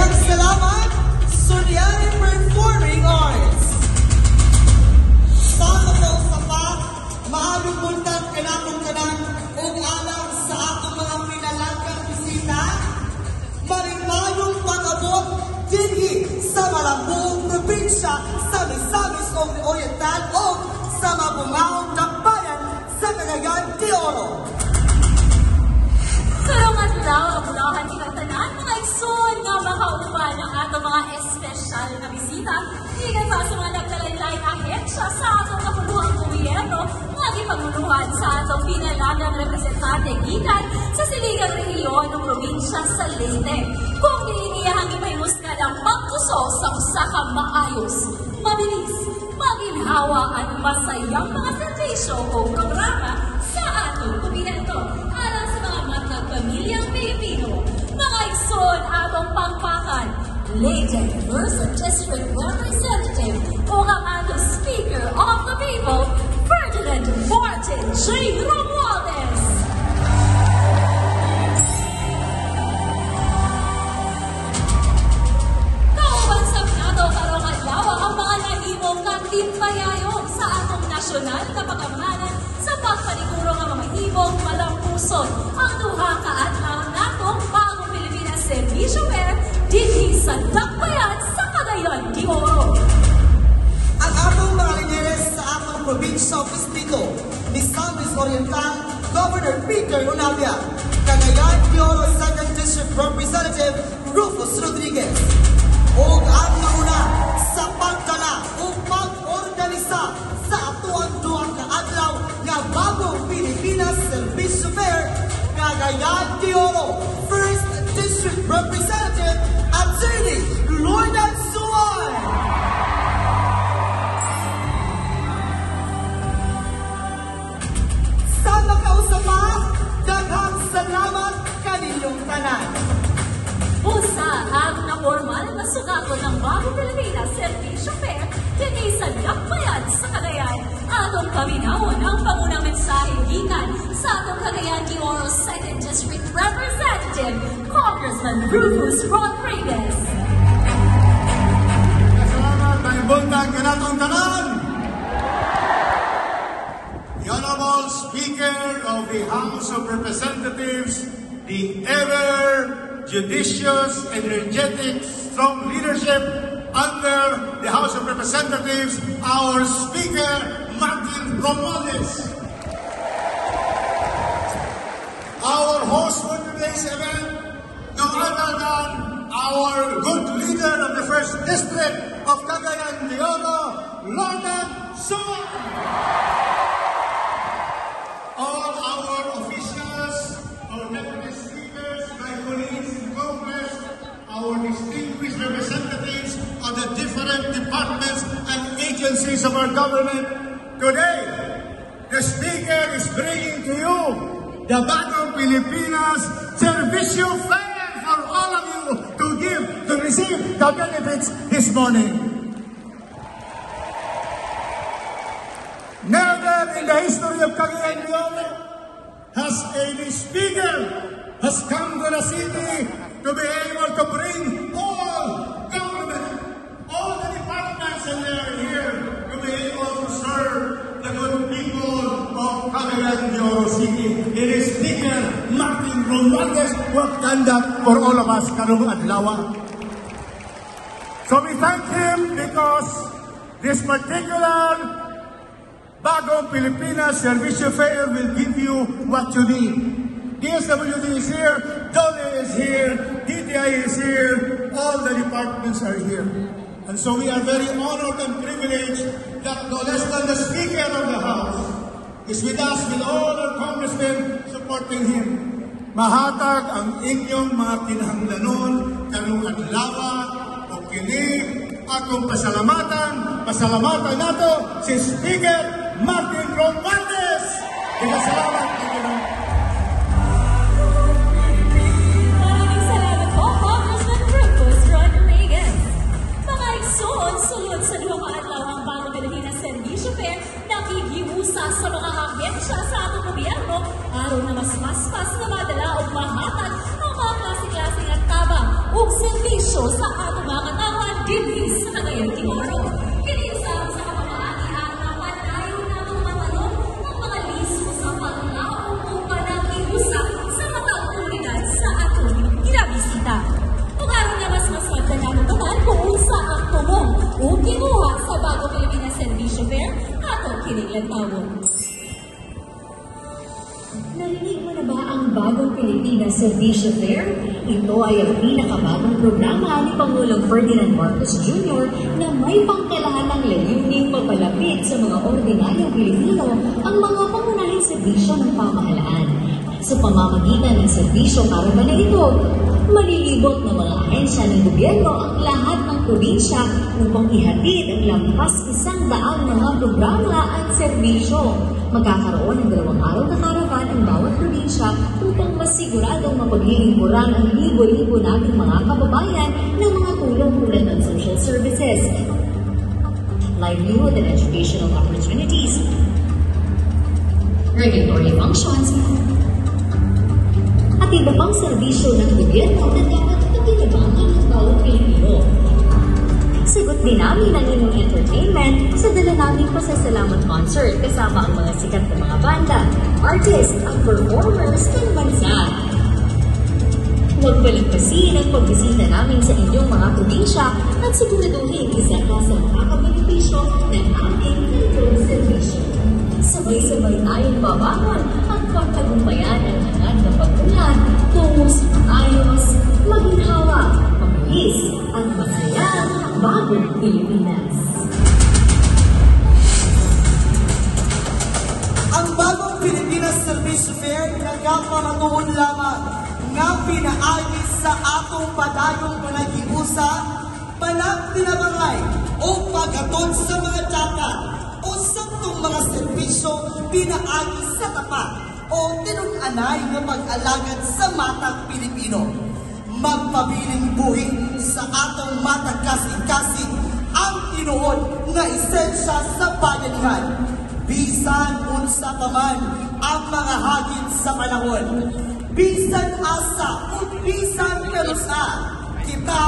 Daghang salamat, Sunyani Performing Arts. Sa mga sa pa, maaming puntan kanatong kanan ug alam sa atong mga pinalanggang bisita, marimbayong pag-abot dinhi sa Malambuong probinsya sa Misamis Oriental o sa mabungaong dakbayan sa Cagayan de Oro. Karong adlaw ang bulahan ikang tanan mga igsoon nga makauban ang atong mga espesyal na bisita. Higay pa sa mga nagkalain-lain ahensya sa atong kapuluhang gobyerno nga gipanguluhan sa atong pinalagang representante gikan sa siligang rehiyon ng probinsya sa Leyte. Kung diiniyahang ipahimuskan ang pagtuso sa usa ka maayos, mabilis, maginhawa at masayang mga serbisyo o programa sa atong gobyerno alang sa mga matag pamilyang Pilipino. Mga igsoon atong pangpakan, Leyte 1st District Representative o ang atong Speaker of the People, Ferdinand Martin J. Romualdez. Kaubansap nato karong adlaw ang mga nahimong nga timpayayon sa atong nasyonal na pagkamahalan sa pagpaniguro nga mamahimong malampuson ang duha ka adlaw natong Bagong Pilipinas Servicio Fair dinhi sa dakbayan sa Cagayan de Oro. Ang atong mga lideres sa atong probinsya o distrito, Misamis Oriental, Governor Peter Unavia, Cagayan de Oro 2nd District Representative Rufus Rodriguez, o ang mauna sa pagdala o pag-organisa sa atuang duha ka adlaw nga Bagong Pilipinas Servicio Fair, Cagayan de Oro 1st District Representative Attorney Lorna Suwan. Sa nakausapan, daghang salamat kaninyong tanan. Usa ang na-formal na sugakon ng Bagong Pilipinas Servicio Fair dinhi sa dakbayan sa Cagayan. Atong paminawon ang pangunang mensahe gikan sa atong Cagayan de Oro 2nd District Representative, Congressman Rufus Rodriguez. Salamat ng buntag kanatong tanan. The Honorable Speaker of the House of Representatives, the ever-judicious, energetic, strong leadership under the House of Representatives, our Speaker, Martin Romualdez. Our host for today's event, no other than our good leader of the 1st District of Cagayan de Oro, Lorna Suwan. All our officials, our deputy speakers, my colleagues in Congress, our distinguished representatives of the different departments and agencies of our government, today, the Speaker is bringing to you the Bagong Pilipinas Servicio Fair for all of you to receive the benefits this morning. Never in the history of Cagayan de Oro has a speaker has come to the city to be able to bring all government, all the departments and they are here to be able to serve the good people of Cagayan de Oro City. It is Speaker Martin Romualdez who have done that for all of us karong adlaw. So we thank him because this particular Bagong Pilipinas Servicio Fair will give you what you need. DSWD is here, DOLE is here, DTI is here, all the departments are here. And so we are very honored and privileged that no less than the Speaker of the House is with us with all our congressmen supporting him. Mahatag ang inyong mga kinahanglanon karong adlaw o kini akong pasalamatan nato si Speaker Martin Romualdez. Salamat. Maraming salamat po, Congressman Rufus Rodriguez. Mga igsoon, sulod sa duha ka adlaw ang Bagong Pilipinas Servicio Fair, nakikiusa sa mga ahensya sa atong gobyerno aron na mas paspas na madala o mahatag ang mga klase-klase ng tabang ug serbisyo serbisyo sa atong mga katawan dili sa Cagayan de Oro. Kini sa kapamaagi ang napadayon natong matanong ng mga liso sa paglaom o panagiusap sa matang komunidad sa atong ginabisita. Kung aron nga mas maswerte namin tanan kung unsa ang tumong o kinuha sa Bagong Pilipinas Servisyo Fair atong kinilang tawon. Narinig mo na ba ang Bagong Pilipinas Servisyo Fair? Ito ay ang pinakabagong programa ni Pangulong Ferdinand Marcos Jr. na may pangkalahatang layuning mapalapit sa mga ordinaryong Pilipino ang mga pangunahing serbisyo ng pamahalaan. Sa pamamagitan ng serbisyo karama na ito, malilibot ng mga ahensya ng gobyerno ang lahat ng probinsya upang ihatid ang lampas 100 mga programa at serbisyo. Magkakaroon ng 2 araw na karavan ang bawat probinsya upang masiguradong mapaglilingkuran ang libo-libo nating mga kababayan ng mga tulong tulad ng social services, livelihood and educational opportunities, regulatory functions, at iba pang serbisyo ng gobyerno na dapat pakinabangan ng bawat Pilipino. Sagot din namin ang inyong entertainment sa dala naming pasasalamat concert kasama ang mga sikat na mga banda, artists at performers ng bansa. Huwag palagpasin ang pagbisita namin sa inyong mga probinsya at siguraduhin isa ka sa makakabenepisyo ng aming ganitong serbisyo. Sabay-sabay tayong babangon at pagtagumpayan ang hangat na pagbulan tungo sa maayos, maginhawa, mabilis at masayang Bagong Pilipinas. Ang Bagong Pilipinas Servisyo Fair nagapamatuon lamang nga pinaagi sa atong padayong panagiusa, panagtinabangay o pag-aton sa mga tsaka o saktong mga serbisyo pinaagi sa tapat o tinun-anay na pag-alagad sa matang Pilipino. Magpabiling buhi sa atong matang kasing-kasing ang tinuod nga esensya sa bayanihan. Bisan unsa pa man ang mga hagit sa panahon, bisan asa o bisan kanusa, kita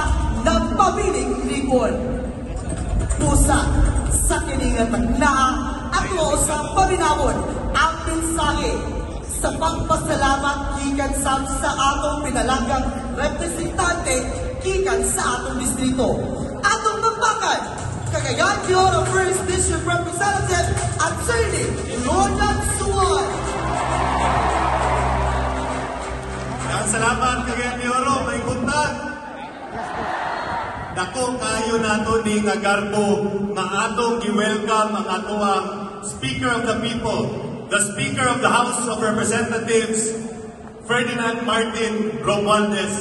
nagpabiling likod. Pusa sa kiningatag na ako sa paminawon ang mensahe sa pagpasalamat gikan sa atong pinalagang representante gikan sa atong distrito. Atong mambakan, Cagayan de Oro 1st District Representative Attorney Lordan Suwan. Salamat Cagayan de Oro, may buntan. Dako kayo nato ni nga garbo maatong gi-welcome ang atoang Speaker of the People, the Speaker of the House of Representatives, Ferdinand Martin Romualdez